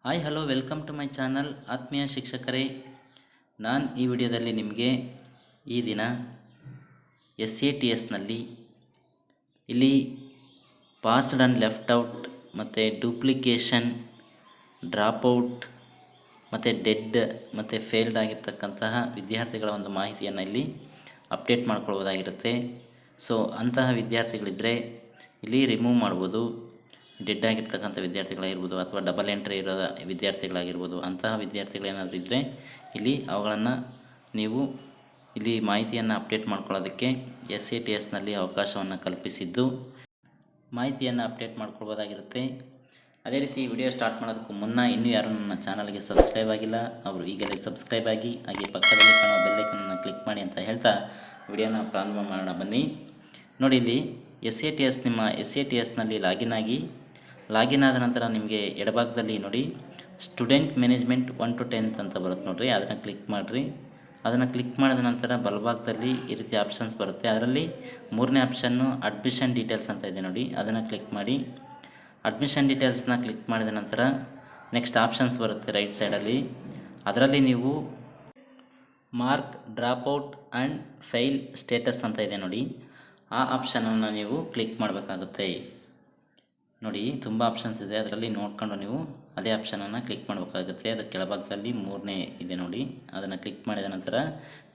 Hi hello welcome to my channel ಆತ್ಮೀಯ ಶಿಕ್ಷಕರೇ. ನಾನು ಈ ವಿಡಿಯೋದಲ್ಲಿ ನಿಮಗೆ ಈ ದಿನ SATSನಲ್ಲಿ ಇಲ್ಲಿ ಪಾಸ್ಡ್ ಆ್ಯಂಡ್ ಲೆಫ್ಟ್ ಔಟ್ ಮತ್ತು ಡೂಪ್ಲಿಕೇಶನ್, ಡ್ರಾಪ್ಔಟ್ ಮತ್ತು ಡೆಡ್ ಮತ್ತು ಫೇಲ್ಡ್ ಆಗಿರ್ತಕ್ಕಂತಹ ವಿದ್ಯಾರ್ಥಿಗಳ ಒಂದು ಮಾಹಿತಿಯನ್ನು ಇಲ್ಲಿ ಅಪ್ಡೇಟ್ ಮಾಡ್ಕೊಳ್ಬೋದಾಗಿರುತ್ತೆ. ಸೊ ಅಂತಹ ವಿದ್ಯಾರ್ಥಿಗಳಿದ್ದರೆ ಇಲ್ಲಿ ರಿಮೂವ್ ಮಾಡ್ಬೋದು. ಡೆಡ್ ಆಗಿರ್ತಕ್ಕಂಥ ವಿದ್ಯಾರ್ಥಿಗಳಾಗಿರ್ಬೋದು ಅಥವಾ ಡಬಲ್ ಎಂಟ್ರಿ ಇರೋ ವಿದ್ಯಾರ್ಥಿಗಳಾಗಿರ್ಬೋದು, ಅಂತಹ ವಿದ್ಯಾರ್ಥಿಗಳೇನಾದರೂ ಇದ್ದರೆ ಇಲ್ಲಿ ಅವುಗಳನ್ನು ನೀವು ಇಲ್ಲಿ ಮಾಹಿತಿಯನ್ನು ಅಪ್ಡೇಟ್ ಮಾಡ್ಕೊಳ್ಳೋದಕ್ಕೆ SATSನಲ್ಲಿ ಅವಕಾಶವನ್ನು ಕಲ್ಪಿಸಿದ್ದು ಮಾಹಿತಿಯನ್ನು ಅಪ್ಡೇಟ್ ಮಾಡ್ಕೊಳ್ಬೋದಾಗಿರುತ್ತೆ. ಅದೇ ರೀತಿ ವಿಡಿಯೋ ಸ್ಟಾರ್ಟ್ ಮಾಡೋದಕ್ಕೂ ಮುನ್ನ ಇನ್ನೂ ಯಾರು ನನ್ನ ಚಾನಲ್ಗೆ ಸಬ್ಸ್ಕ್ರೈಬ್ ಆಗಿಲ್ಲ ಅವರು ಈಗಲೇ ಸಬ್ಸ್ಕ್ರೈಬ್ ಆಗಿ, ಹಾಗೆ ಪಕ್ಕದಲ್ಲಿ ಕಾಣೋ ಬೆಲ್ಲೈಕನನ್ನು ಕ್ಲಿಕ್ ಮಾಡಿ ಅಂತ ಹೇಳ್ತಾ ವಿಡಿಯೋನ ಪ್ರಾರಂಭ ಮಾಡೋಣ ಬನ್ನಿ. ನೋಡಿ, ಇಲ್ಲಿ ನಿಮ್ಮ SATSನಲ್ಲಿ ಲಾಗಿನ್ ಆದ ನಂತರ ನಿಮಗೆ ಎಡಭಾಗದಲ್ಲಿ ನೋಡಿ ಸ್ಟೂಡೆಂಟ್ ಮ್ಯಾನೇಜ್ಮೆಂಟ್ 1 to 10 ಅಂತ ಬರುತ್ತೆ ನೋಡಿರಿ, ಅದನ್ನು ಕ್ಲಿಕ್ ಮಾಡಿರಿ. ಅದನ್ನು ಕ್ಲಿಕ್ ಮಾಡಿದ ನಂತರ ಬಲಭಾಗದಲ್ಲಿ ಈ ರೀತಿ ಆಪ್ಷನ್ಸ್ ಬರುತ್ತೆ. ಅದರಲ್ಲಿ ಮೂರನೇ ಆಪ್ಷನ್ನು ಅಡ್ಮಿಷನ್ ಡೀಟೇಲ್ಸ್ ಅಂತ ಇದೆ ನೋಡಿ, ಅದನ್ನು ಕ್ಲಿಕ್ ಮಾಡಿ. ಅಡ್ಮಿಷನ್ ಡೀಟೇಲ್ಸ್ನ ಕ್ಲಿಕ್ ಮಾಡಿದ ನಂತರ ನೆಕ್ಸ್ಟ್ ಆಪ್ಷನ್ಸ್ ಬರುತ್ತೆ ರೈಟ್ ಸೈಡಲ್ಲಿ. ಅದರಲ್ಲಿ ನೀವು mark dropout and file status ಅಂತ ಇದೆ ನೋಡಿ, ಆ ಆಪ್ಷನನ್ನು ನೀವು ಕ್ಲಿಕ್ ಮಾಡಬೇಕಾಗುತ್ತೆ. ನೋಡಿ, ತುಂಬ ಆಪ್ಷನ್ಸ್ ಇದೆ, ಅದರಲ್ಲಿ ನೋಡ್ಕೊಂಡು ನೀವು ಅದೇ ಆಪ್ಷನನ್ನು ಕ್ಲಿಕ್ ಮಾಡಬೇಕಾಗುತ್ತೆ. ಅದು ಕೆಳಭಾಗದಲ್ಲಿ ಮೂರನೇ ಇದೆ ನೋಡಿ, ಅದನ್ನು ಕ್ಲಿಕ್ ಮಾಡಿದ ನಂತರ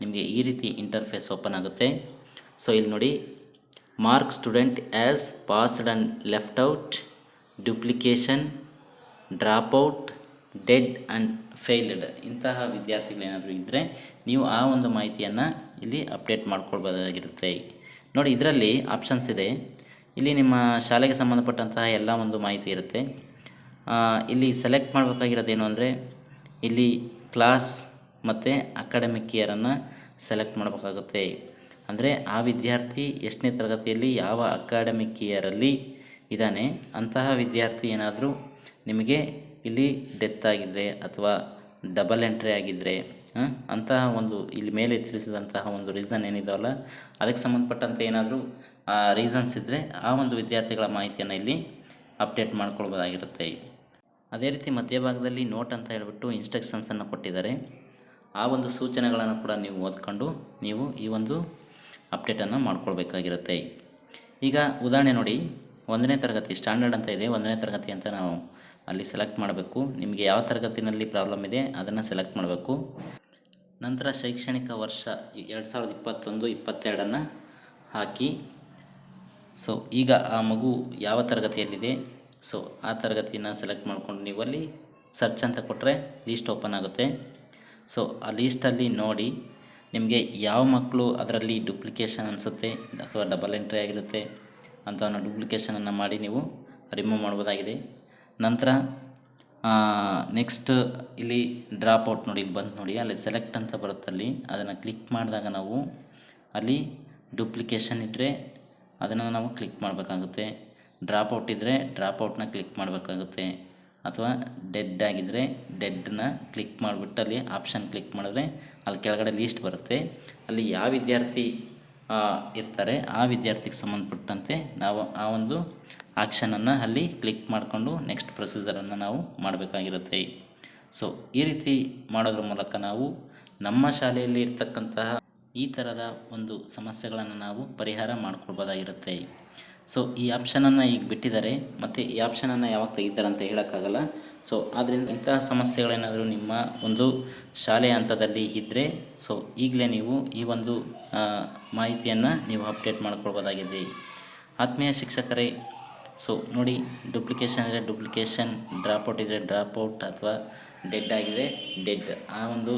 ನಿಮಗೆ ಈ ರೀತಿ ಇಂಟರ್ಫೇಸ್ ಓಪನ್ ಆಗುತ್ತೆ. ಸೊ ಇಲ್ಲಿ ನೋಡಿ, mark student as passed and left out, duplication, dropout, dead and failed, ಇಂತಹ ವಿದ್ಯಾರ್ಥಿಗಳೇನಾದರೂ ಇದ್ದರೆ ನೀವು ಆ ಒಂದು ಮಾಹಿತಿಯನ್ನು ಇಲ್ಲಿ ಅಪ್ಡೇಟ್ ಮಾಡ್ಕೊಳ್ಬೋದಾಗಿರುತ್ತೆ. ನೋಡಿ, ಇದರಲ್ಲಿ ಆಪ್ಷನ್ಸ್ ಇದೆ. ಇಲ್ಲಿ ನಿಮ್ಮ ಶಾಲೆಗೆ ಸಂಬಂಧಪಟ್ಟಂತಹ ಎಲ್ಲ ಒಂದು ಮಾಹಿತಿ ಇರುತ್ತೆ. ಇಲ್ಲಿ ಸೆಲೆಕ್ಟ್ ಮಾಡಬೇಕಾಗಿರೋದೇನು ಅಂದರೆ ಇಲ್ಲಿ ಕ್ಲಾಸ್ ಮತ್ತು ಅಕಾಡೆಮಿಕ್ ಇಯರನ್ನು ಸೆಲೆಕ್ಟ್ ಮಾಡಬೇಕಾಗುತ್ತೆ. ಅಂದರೆ ಆ ವಿದ್ಯಾರ್ಥಿ ಎಷ್ಟನೇ ತರಗತಿಯಲ್ಲಿ ಯಾವ ಅಕಾಡೆಮಿಕ್ ಇಯರಲ್ಲಿ ಇದ್ದಾನೆ, ಅಂತಹ ವಿದ್ಯಾರ್ಥಿ ಏನಾದರೂ ನಿಮಗೆ ಇಲ್ಲಿ ಡೆತ್ ಆಗಿದ್ದರೆ ಅಥವಾ ಡಬಲ್ ಎಂಟ್ರಿ ಆಗಿದ್ದರೆ ಅಂತಹ ಒಂದು ಇಲ್ಲಿ ಮೇಲೆ ತಿಳಿಸಿದಂತಹ ಒಂದು ರೀಸನ್ ಏನಿದಾವಲ್ಲ ಅದಕ್ಕೆ ಸಂಬಂಧಪಟ್ಟಂತೆ ಏನಾದರೂ ರೀಸನ್ಸ್ ಇದ್ದರೆ ಆ ಒಂದು ವಿದ್ಯಾರ್ಥಿಗಳ ಮಾಹಿತಿಯನ್ನು ಇಲ್ಲಿ ಅಪ್ಡೇಟ್ ಮಾಡ್ಕೊಳ್ಬೋದಾಗಿರುತ್ತೆ. ಅದೇ ರೀತಿ ಮಧ್ಯಭಾಗದಲ್ಲಿ ನೋಟ್ ಅಂತ ಹೇಳಿಬಿಟ್ಟು ಇನ್ಸ್ಟ್ರಕ್ಷನ್ಸನ್ನು ಕೊಟ್ಟಿದ್ದಾರೆ. ಆ ಒಂದು ಸೂಚನೆಗಳನ್ನು ಕೂಡ ನೀವು ಓದ್ಕೊಂಡು ನೀವು ಈ ಒಂದು ಅಪ್ಡೇಟನ್ನು ಮಾಡ್ಕೊಳ್ಬೇಕಾಗಿರುತ್ತೆ. ಈಗ ಉದಾಹರಣೆ ನೋಡಿ, 1ನೇ ತರಗತಿ ಸ್ಟ್ಯಾಂಡರ್ಡ್ ಅಂತ ಇದೆ, 1ನೇ ತರಗತಿ ಅಂತ ನಾವು ಅಲ್ಲಿ ಸೆಲೆಕ್ಟ್ ಮಾಡಬೇಕು. ನಿಮಗೆ ಯಾವ ತರಗತಿನಲ್ಲಿ ಪ್ರಾಬ್ಲಮ್ ಇದೆ ಅದನ್ನು ಸೆಲೆಕ್ಟ್ ಮಾಡಬೇಕು. ನಂತರ ಶೈಕ್ಷಣಿಕ ವರ್ಷ 2021-22 ಹಾಕಿ. ಸೊ ಈಗ ಆ ಮಗು ಯಾವ ತರಗತಿಯಲ್ಲಿದೆ, ಸೊ ಆ ತರಗತಿನ ಸೆಲೆಕ್ಟ್ ಮಾಡಿಕೊಂಡು ನೀವು ಅಲ್ಲಿ ಸರ್ಚ್ ಅಂತ ಕೊಟ್ಟರೆ ಲೀಸ್ಟ್ ಓಪನ್ ಆಗುತ್ತೆ. ಸೊ ಆ ಲೀಸ್ಟಲ್ಲಿ ನೋಡಿ ನಿಮಗೆ ಯಾವ ಮಕ್ಕಳು ಅದರಲ್ಲಿ ಡೂಪ್ಲಿಕೇಶನ್ ಅನಿಸುತ್ತೆ ಅಥವಾ ಡಬಲ್ ಎಂಟ್ರಿ ಆಗಿರುತ್ತೆ ಅಂಥವನ್ನು ಡೂಪ್ಲಿಕೇಶನನ್ನು ಮಾಡಿ ನೀವು ರಿಮೂವ್ ಮಾಡ್ಬೋದಾಗಿದೆ. ನಂತರ ನೆಕ್ಸ್ಟ್ ಇಲ್ಲಿ ಡ್ರಾಪ್ಔಟ್ ನೋಡಿ, ಇಲ್ಲಿ ಬಂದು ನೋಡಿ, ಅಲ್ಲಿ ಸೆಲೆಕ್ಟ್ ಅಂತ ಬರುತ್ತಲ್ಲಿ ಅದನ್ನು ಕ್ಲಿಕ್ ಮಾಡಿದಾಗ ನಾವು ಅಲ್ಲಿ ಡೂಪ್ಲಿಕೇಶನ್ ಇದ್ದರೆ ಅದನ್ನು ನಾವು ಕ್ಲಿಕ್ ಮಾಡಬೇಕಾಗುತ್ತೆ. ಡ್ರಾಪ್ಔಟ್ ಇದ್ದರೆ ಡ್ರಾಪ್ಔಟ್ನ ಕ್ಲಿಕ್ ಮಾಡಬೇಕಾಗುತ್ತೆ. ಅಥವಾ ಡೆಡ್ ಆಗಿದ್ದರೆ ಡೆಡ್ನ ಕ್ಲಿಕ್ ಮಾಡಿಬಿಟ್ಟು ಅಲ್ಲಿ ಆಪ್ಷನ್ ಕ್ಲಿಕ್ ಮಾಡಿದ್ರೆ ಅಲ್ಲಿ ಕೆಳಗಡೆ ಲೀಸ್ಟ್ ಬರುತ್ತೆ. ಅಲ್ಲಿ ಯಾವ ವಿದ್ಯಾರ್ಥಿ ಇರ್ತಾರೆ ಆ ವಿದ್ಯಾರ್ಥಿಗೆ ಸಂಬಂಧಪಟ್ಟಂತೆ ನಾವು ಆ ಒಂದು ಆಕ್ಷನನ್ನು ಅಲ್ಲಿ ಕ್ಲಿಕ್ ಮಾಡಿಕೊಂಡು ನೆಕ್ಸ್ಟ್ ಪ್ರೊಸೀಜರನ್ನು ನಾವು ಮಾಡಬೇಕಾಗಿರುತ್ತೆ. ಸೊ ಈ ರೀತಿ ಮಾಡೋದ್ರ ಮೂಲಕ ನಾವು ನಮ್ಮ ಶಾಲೆಯಲ್ಲಿ ಇರ್ತಕ್ಕಂತಹ ಈ ಥರದ ಒಂದು ಸಮಸ್ಯೆಗಳನ್ನು ನಾವು ಪರಿಹಾರ ಮಾಡ್ಕೊಳ್ಬೋದಾಗಿರುತ್ತೆ. ಸೊ ಈ ಆಪ್ಷನನ್ನು ಈಗ ಬಿಟ್ಟಿದ್ದಾರೆ, ಮತ್ತು ಈ ಆಪ್ಷನನ್ನು ಯಾವಾಗ ತೆಗಿತಾರೆ ಅಂತ ಹೇಳೋಕ್ಕಾಗಲ್ಲ. ಸೊ ಆದ್ದರಿಂದ ಇಂತಹ ಸಮಸ್ಯೆಗಳೇನಾದರೂ ನಿಮ್ಮ ಒಂದು ಶಾಲೆಯ ಹಂತದಲ್ಲಿ ಇದ್ದರೆ ಸೊ ಈಗಲೇ ನೀವು ಈ ಒಂದು ಮಾಹಿತಿಯನ್ನು ನೀವು ಅಪ್ಡೇಟ್ ಮಾಡ್ಕೊಳ್ಬೋದಾಗಿದೆ. ಆತ್ಮೀಯ ಶಿಕ್ಷಕರೇ, ಸೊ ನೋಡಿ, ಡೂಪ್ಲಿಕೇಶನ್ ಇದ್ದರೆ ಡೂಪ್ಲಿಕೇಶನ್, ಡ್ರಾಪ್ಔಟ್ ಇದ್ದರೆ ಡ್ರಾಪ್ಔಟ್ ಅಥವಾ ಡೆಡ್ ಆಗಿದೆ ಡೆಡ್, ಆ ಒಂದು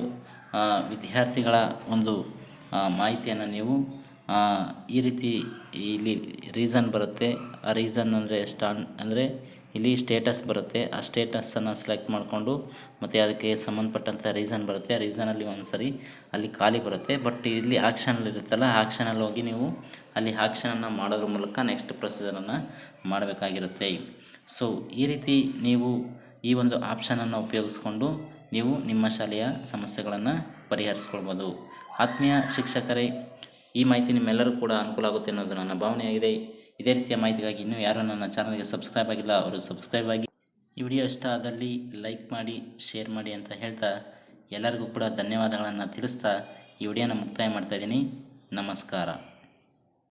ವಿದ್ಯಾರ್ಥಿಗಳ ಒಂದು ಮಾಹಿತಿಯನ್ನು ನೀವು ಈ ರೀತಿ ಇಲ್ಲಿ ರೀಸನ್ ಬರುತ್ತೆ. ಆ ರೀಸನ್ ಅಂದರೆ ಇಲ್ಲಿ ಸ್ಟೇಟಸ್ ಬರುತ್ತೆ. ಆ ಸ್ಟೇಟಸನ್ನು ಸೆಲೆಕ್ಟ್ ಮಾಡಿಕೊಂಡು ಮತ್ತು ಅದಕ್ಕೆ ಸಂಬಂಧಪಟ್ಟಂಥ ರೀಸನ್ ಬರುತ್ತೆ. ಆ ರೀಸನಲ್ಲಿ ಒಂದು ಸರಿ ಅಲ್ಲಿ ಖಾಲಿ ಬರುತ್ತೆ. ಬಟ್ ಇಲ್ಲಿ ಆಕ್ಷನಲ್ಲಿ ಇರುತ್ತಲ್ಲ, ಆಕ್ಷನಲ್ಲಿ ಹೋಗಿ ನೀವು ಅಲ್ಲಿ ಆಕ್ಷನನ್ನು ಮಾಡೋದ್ರ ಮೂಲಕ ನೆಕ್ಸ್ಟ್ ಪ್ರೊಸೀಜರನ್ನು ಮಾಡಬೇಕಾಗಿರುತ್ತೆ. ಸೊ ಈ ರೀತಿ ನೀವು ಈ ಒಂದು ಆಪ್ಷನನ್ನು ಉಪಯೋಗಿಸ್ಕೊಂಡು ನೀವು ನಿಮ್ಮ ಶಾಲೆಯ ಸಮಸ್ಯೆಗಳನ್ನು ಪರಿಹರಿಸ್ಕೊಳ್ಬೋದು. ಆತ್ಮೀಯ ಶಿಕ್ಷಕರೇ, ಈ ಮಾಹಿತಿ ನಿಮ್ಮೆಲ್ಲರೂ ಕೂಡ ಅನುಕೂಲ ಆಗುತ್ತೆ ಅನ್ನೋದು ನನ್ನ ಭಾವನೆಯಾಗಿದೆ. ಇದೇ ರೀತಿಯ ಮಾಹಿತಿಗಾಗಿ ಇನ್ನೂ ಯಾರು ನನ್ನ ಚಾನಲ್ಗೆ ಸಬ್ಸ್ಕ್ರೈಬ್ ಆಗಿಲ್ಲ ಅವರು ಸಬ್ಸ್ಕ್ರೈಬ್ ಆಗಿ, ಈ ವಿಡಿಯೋ ಇಷ್ಟ ಆದಲ್ಲಿ ಲೈಕ್ ಮಾಡಿ, ಶೇರ್ ಮಾಡಿ ಅಂತ ಹೇಳ್ತಾ ಎಲ್ಲರಿಗೂ ಕೂಡ ಧನ್ಯವಾದಗಳನ್ನು ತಿಳಿಸ್ತಾ ಈ ವಿಡಿಯೋನ ಮುಕ್ತಾಯ ಮಾಡ್ತಾಯಿದ್ದೀನಿ. ನಮಸ್ಕಾರ.